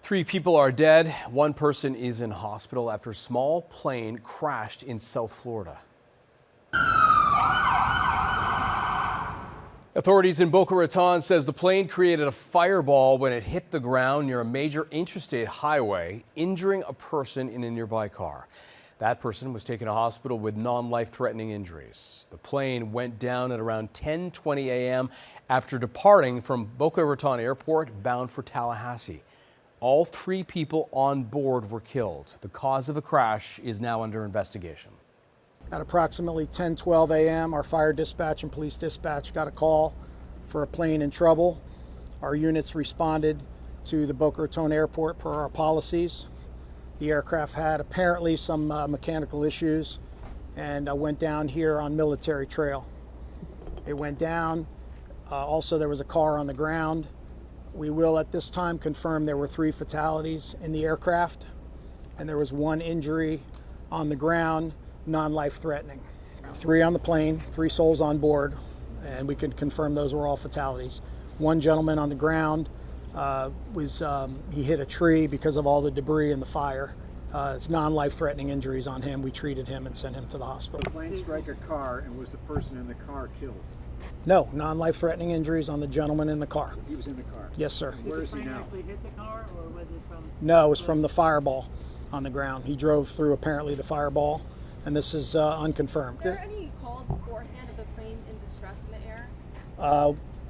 3 people are dead. 1 person is in hospital after a small plane crashed in South Florida. Authorities in Boca Raton says the plane created a fireball when it hit the ground near a major interstate highway, injuring a person in a nearby car. That person was taken to hospital with non-life-threatening injuries. The plane went down at around 10:20 a.m. after departing from Boca Raton Airport bound for Tallahassee. All 3 people on board were killed. The cause of the crash is now under investigation. At approximately 10:12 a.m., our fire dispatch and police dispatch got a call for a plane in trouble. Our units responded to the Boca Raton Airport per our policies. The aircraft had apparently some mechanical issues and went down here on Military Trail. It went down. Also, there was a car on the ground. We will at this time confirm there were 3 fatalities in the aircraft, and there was 1 injury on the ground, non-life threatening. 3 on the plane, 3 souls on board, and we can confirm those were all fatalities. 1 gentleman on the ground he hit a tree because of all the debris and the fire. It's non-life threatening injuries on him. We treated him and sent him to the hospital. The plane struck a car, and was the person in the car killed? No, non-life threatening injuries on the gentleman in the car. He was in the car? Yes, sir. Where is he now? Did the plane actually hit the car, or was it from? No, it was from the fireball on the ground. He drove through apparently the fireball, and this is unconfirmed. Were there any calls beforehand of the plane in distress in the air?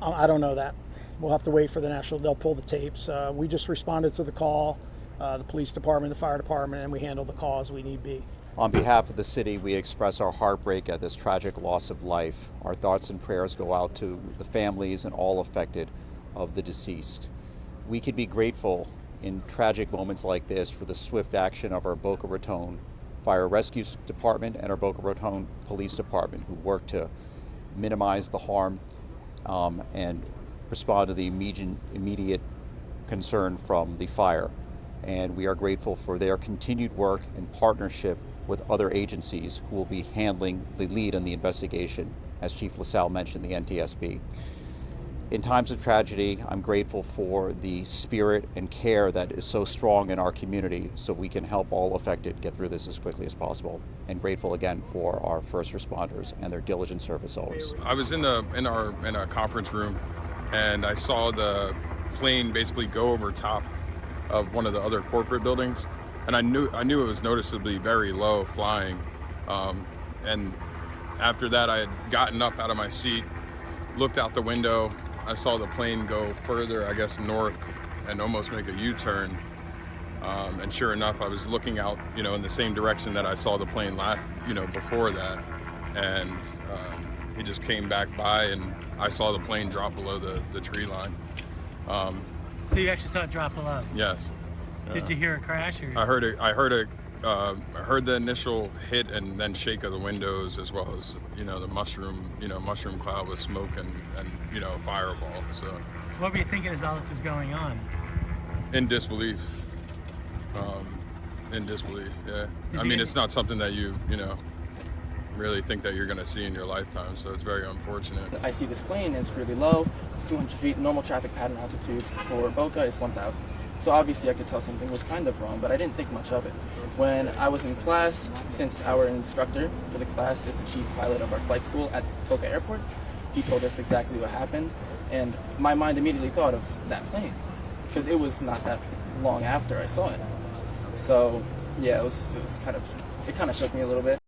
I don't know that. We'll have to wait for the national. They'll pull the tapes. We just responded to the call, the police department, the fire department, and we handle the call as we need be. On behalf of the city, we express our heartbreak at this tragic loss of life. Our thoughts and prayers go out to the families and all affected of the deceased. We could be grateful in tragic moments like this for the swift action of our Boca Raton Fire Rescue Department and our Boca Raton Police Department, who work to minimize the harm and respond to the immediate concern from the fire. And we are grateful for their continued work in partnership with other agencies who will be handling the lead on the investigation, as Chief LaSalle mentioned, the NTSB. In times of tragedy, I'm grateful for the spirit and care that is so strong in our community, so we can help all affected get through this as quickly as possible. And grateful again for our first responders and their diligent service always. I was in a conference room, and I saw the plane basically go over top of one of the other corporate buildings, and I knew it was noticeably very low flying. And after that, I had gotten up out of my seat, looked out the window. I saw the plane go further, I guess, north and almost make a U-turn. And sure enough, I was looking out, in the same direction that I saw the plane before that. And he just came back by, and I saw the plane drop below the tree line. So you actually saw it drop below? Yes. Did you hear a crash? Or? I heard the initial hit and then shake of the windows, as well as the mushroom cloud with smoke and a fireball. So what were you thinking as all this was going on? In disbelief. Yeah. It's not something that you really think that you're going to see in your lifetime, so it's very unfortunate. I see this plane, and it's really low. It's 200 feet. Normal traffic pattern altitude for Boca is 1,000. So obviously I could tell something was kind of wrong, but I didn't think much of it. When I was in class, since our instructor for the class is the chief pilot of our flight school at Boca Airport, he told us exactly what happened, and my mind immediately thought of that plane, because it was not that long after I saw it. So yeah, it kind of shook me a little bit.